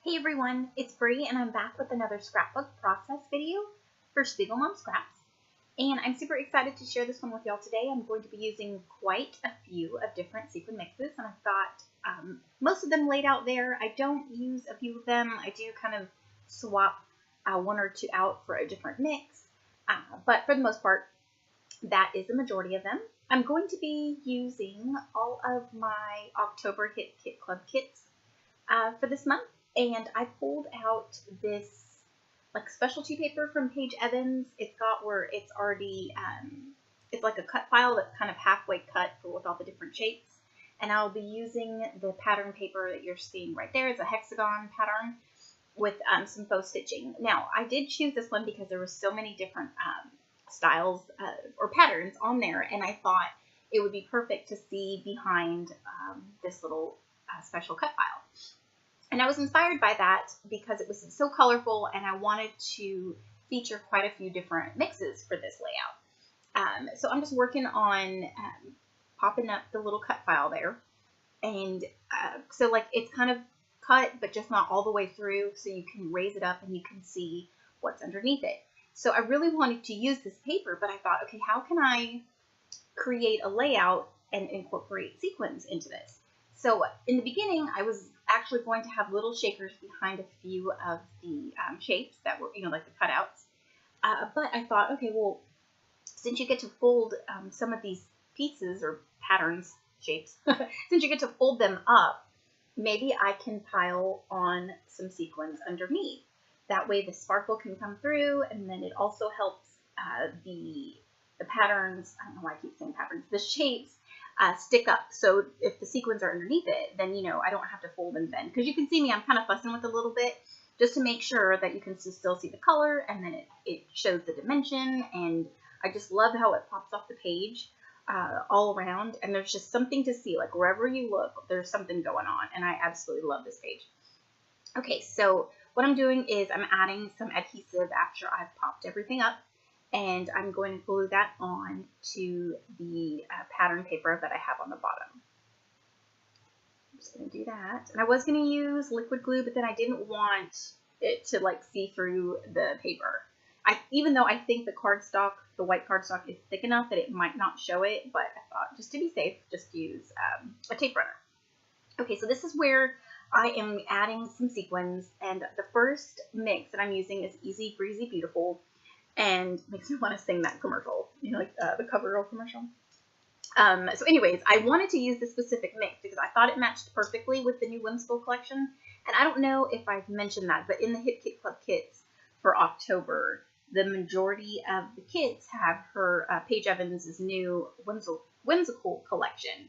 Hey everyone, it's Bree and I'm back with another scrapbook process video for SpiegelMom Scraps. And I'm super excited to share this one with y'all today. I'm going to be using quite a few of different sequin mixes, and I've got most of them laid out there. I don't use a few of them. I do kind of swap one or two out for a different mix, but for the most part, that is the majority of them. I'm going to be using all of my October Hit Kit Club kits for this month. And I pulled out this like specialty paper from Paige Evans. It's got where it's already, it's like a cut file that's kind of halfway cut with all the different shapes. And I'll be using the pattern paper that you're seeing right there. It's a hexagon pattern with some faux stitching. Now, I did choose this one because there were so many different styles or patterns on there. And I thought it would be perfect to see behind this little special cut file. And I was inspired by that because it was so colorful and I wanted to feature quite a few different mixes for this layout. So I'm just working on popping up the little cut file there. And so like it's kind of cut, but just not all the way through. So you can raise it up and you can see what's underneath it. So I really wanted to use this paper, but I thought, okay, how can I create a layout and incorporate sequins into this? So in the beginning, I was actually going to have little shakers behind a few of the shapes that were, like the cutouts. But I thought, okay, well, since you get to fold some of these pieces or patterns, shapes, since you get to fold them up, maybe I can pile on some sequins underneath. That way the sparkle can come through, and then it also helps the patterns, I don't know why I keep saying patterns, the shapes, stick up. So if the sequins are underneath it, then, I don't have to fold and bend. Because you can see me, I'm kind of fussing with it a little bit just to make sure that you can still see the color, and then it shows the dimension. And I just love how it pops off the page all around. And there's just something to see. Like wherever you look, there's something going on. And I absolutely love this page. Okay, so what I'm doing is I'm adding some adhesive after I've popped everything up. And I'm going to glue that on to the pattern paper that I have on the bottom. I'm just going to do that. And I was going to use liquid glue, but then I didn't want it to like see through the paper. Even though I think the cardstock, the white cardstock, is thick enough that it might not show it, but I thought just to be safe, just use a tape runner. Okay, so this is where I am adding some sequins, and the first mix that I'm using is Easy Breezy Beautiful. And makes me want to sing that commercial, like the CoverGirl commercial. So anyways, I wanted to use this specific mix because I thought it matched perfectly with the new Whimsical collection. And I don't know if I've mentioned that, but in the Hit Kit Club kits for October, the majority of the kits have her Paige Evans' new Whimsical collection.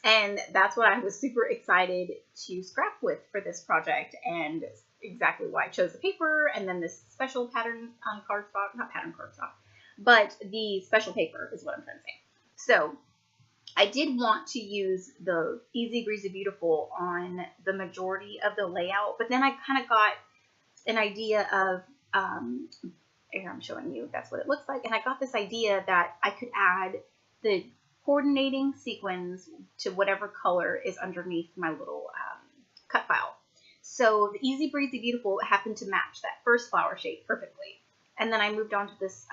And that's what I was super excited to scrap with for this project, and exactly why I chose the paper and then this special pattern cardstock, not pattern cardstock, but the special paper is what I'm trying to say. So I did want to use the Easy Breezy Beautiful on the majority of the layout, but then I kind of got an idea of, here I'm showing you, that's what it looks like, and I got this idea that I could add the coordinating sequins to whatever color is underneath my little cut file. So the Easy Breezy Beautiful happened to match that first flower shape perfectly. And then I moved on to this,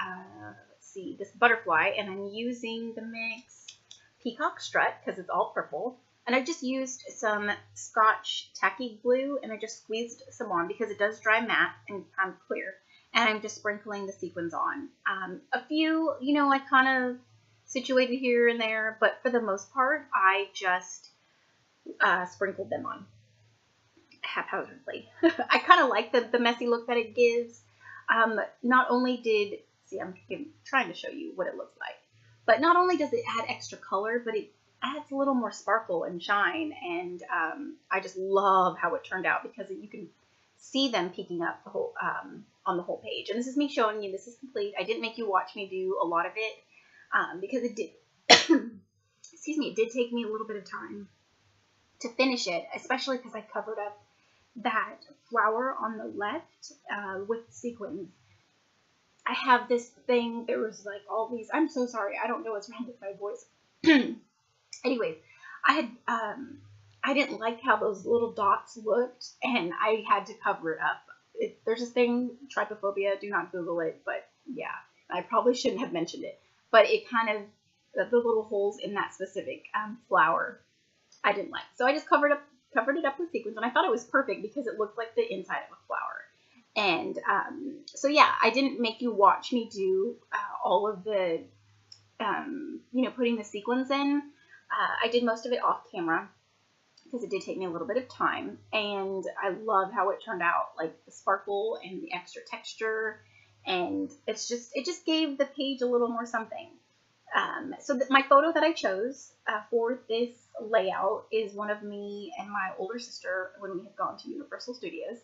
let's see, this butterfly, and I'm using the mix Peacock Strut because it's all purple. And I just used some Scotch tacky glue, and I just squeezed some on because it does dry matte and clear. And I'm just sprinkling the sequins on. A few, I kind of situated here and there, but for the most part, I just sprinkled them on haphazardly. I kind of like the messy look that it gives. Not only did, see, I'm trying to show you what it looks like, but not only does it add extra color, but it adds a little more sparkle and shine, and I just love how it turned out because you can see them peeking up the whole on the whole page. And this is me showing you this is complete. I didn't make you watch me do a lot of it because it did excuse me, it did take me a little bit of time to finish it, especially because I covered up that flower on the left with sequins. I have this thing, there was like all these, I'm so sorry, I don't know what's wrong with my voice. Anyways, I I didn't like how those little dots looked, and I had to cover it up. There's this thing, trypophobia, do not Google it, but yeah, I probably shouldn't have mentioned it. But it kind of, the little holes in that specific flower, I didn't like. So I just covered it up with sequins, and I thought it was perfect because it looked like the inside of a flower. And so yeah, I didn't make you watch me do all of the, putting the sequins in. I did most of it off camera because it did take me a little bit of time, and I love how it turned out, like the sparkle and the extra texture, and it just gave the page a little more something. So my photo that I chose for this layout is one of me and my older sister when we had gone to Universal Studios,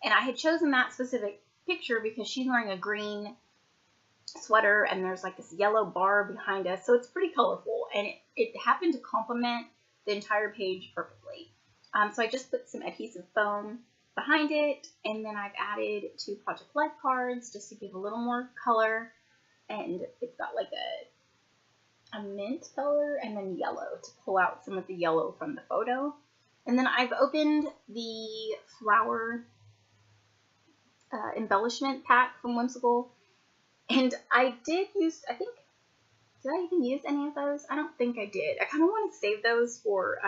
and I had chosen that specific picture because she's wearing a green sweater and there's like this yellow bar behind us, so it's pretty colorful, and it happened to complement the entire page perfectly. So I just put some adhesive foam behind it, and then I've added 2 Project Life cards just to give a little more color, and it's got like a mint color and then yellow to pull out some of the yellow from the photo. And then I've opened the flower embellishment pack from Whimsical, and I did use, did I even use any of those? I don't think I did. I kind of want to save those for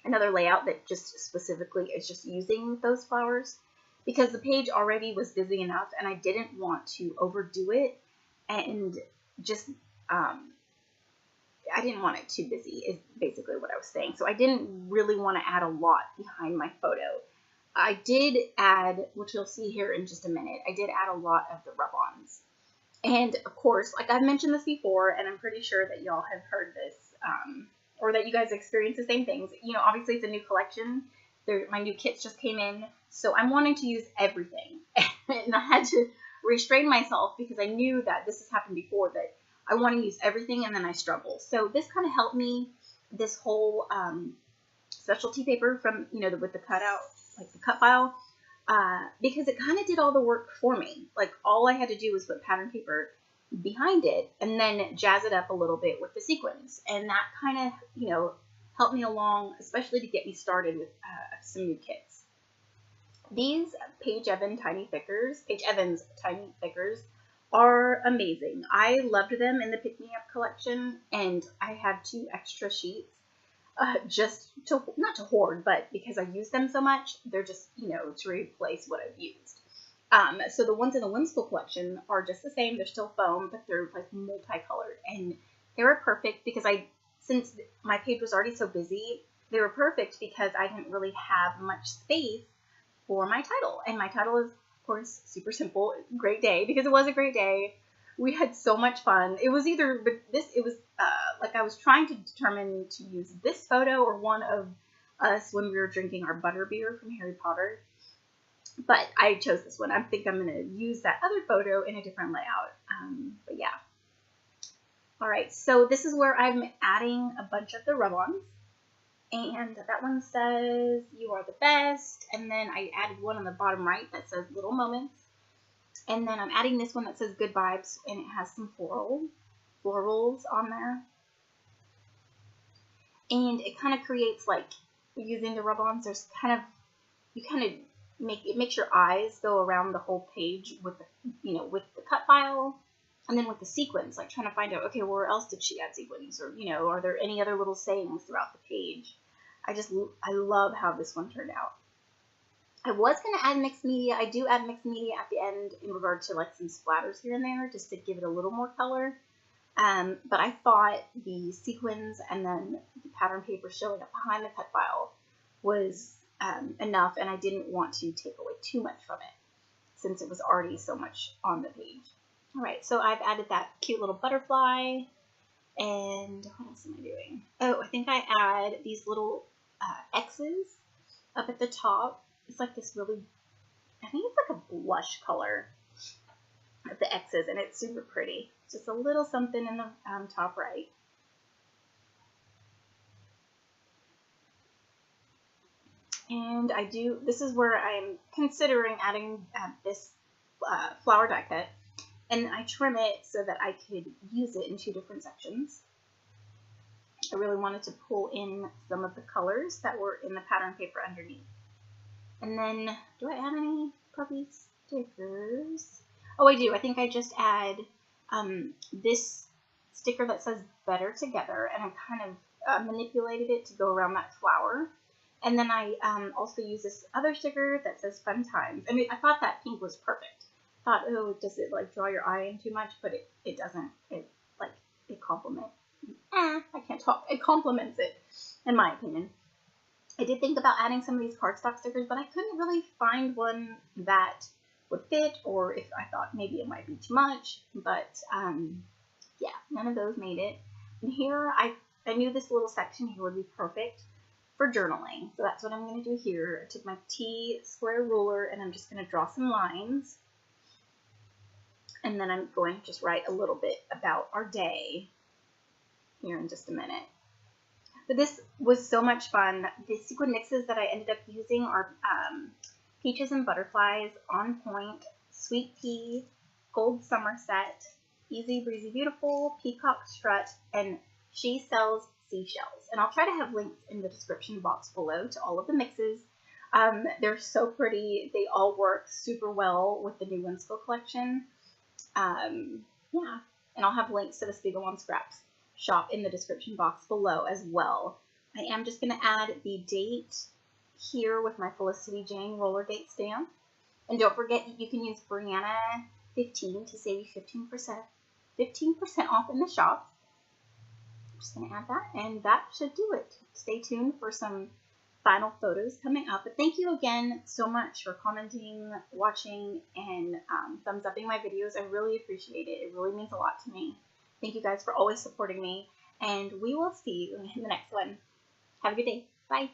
another layout that just specifically is just using those flowers, because the page already was busy enough and I didn't want to overdo it, and just I didn't want it too busy is basically what I was saying. So I didn't really want to add a lot behind my photo. I did add, which you'll see here in just a minute, I did add a lot of the rub-ons. And of course, like I've mentioned this before, and I'm pretty sure that y'all have heard this, or that you guys experience the same things. Obviously it's a new collection. My new kits just came in, so I'm wanting to use everything. And I had to restrain myself because I knew that this has happened before, that I want to use everything and then I struggle. So this kind of helped me, this whole specialty paper from, with the cutout, like the cut file, because it kind of did all the work for me. Like all I had to do was put pattern paper behind it and then jazz it up a little bit with the sequins. And that kind of, helped me along, especially to get me started with some new kits. These Paige Evans Tiny Thickers are amazing. I loved them in the Pick Me Up collection, and I have 2 extra sheets just to, not to hoard, but because I use them so much, they're just, to replace what I've used. So the ones in the Whimsical collection are just the same. They're still foam, but they're like multicolored, and they were perfect because since my page was already so busy, they were perfect because I didn't really have much space for my title. And my title is, of course, super simple, Great Day, because it was a great day. We had so much fun. It was like I was trying to determine to use this photo or one of us when we were drinking our butterbeer from Harry Potter. But I chose this one. I think I'm going to use that other photo in a different layout. But yeah. All right, so this is where I'm adding a bunch of the rub-ons. And that one says, "You are the best." And then I added one on the bottom right that says "Little Moments." And then I'm adding this one that says "Good Vibes," and it has some florals on there. And it kind of creates, like, using the rub-ons, there's it makes your eyes go around the whole page with the, with the cut file, and then with the sequins, like trying to find out, okay, where else did she add sequins, or, are there any other little sayings throughout the page? I love how this one turned out. I was going to add mixed media. I do add mixed media at the end in regard to like some splatters here and there, just to give it a little more color. But I thought the sequins and then the pattern paper showing up behind the cut file was enough, and I didn't want to take away too much from it since it was already so much on the page. All right, so I've added that cute little butterfly, and what else am I doing? Oh, I think I add these little X's up at the top. It's like this really, I think it's like a blush color of the X's, and it's super pretty. Just a little something in the top right. And this is where I'm considering adding this flower die cut. And I trim it so that I could use it in 2 different sections. I really wanted to pull in some of the colors that were in the pattern paper underneath. And then, do I add any puppy stickers? Oh, I do. I think I just add this sticker that says Better Together, and I kind of manipulated it to go around that flower. And then I also use this other sticker that says Fun Times. I mean, I thought that pink was perfect. Thought, oh, does it like draw your eye in too much? But it doesn't. It complements. I can't talk. It complements it, in my opinion. I did think about adding some of these cardstock stickers, but I couldn't really find one that would fit, or if I thought maybe it might be too much. But yeah, none of those made it. And here, I knew this little section here would be perfect for journaling. So that's what I'm going to do here. I took my T-square ruler, and I'm just going to draw some lines. And then I'm going to just write a little bit about our day here in just a minute. But this was so much fun. The sequin mixes that I ended up using are Peaches and Butterflies, On Point, Sweet Pea, Gold Somerset, Easy Breezy Beautiful, Peacock Strut, and She Sells Seashells. And I'll try to have links in the description box below to all of the mixes. They're so pretty. They all work super well with the new Whimsical collection. Yeah, and I'll have links to the SpiegelMom Scraps shop in the description box below as well. I am just going to add the date here with my Felicity Jane roller date stamp. And don't forget, you can use Brianna15 to save you 15% off in the shop. I'm just going to add that, and that should do it. Stay tuned for some final photos coming up. But thank you again so much for commenting, watching, and thumbs upping my videos. I really appreciate it. It really means a lot to me. Thank you guys for always supporting me, and we will see you in the next one. Have a good day. Bye.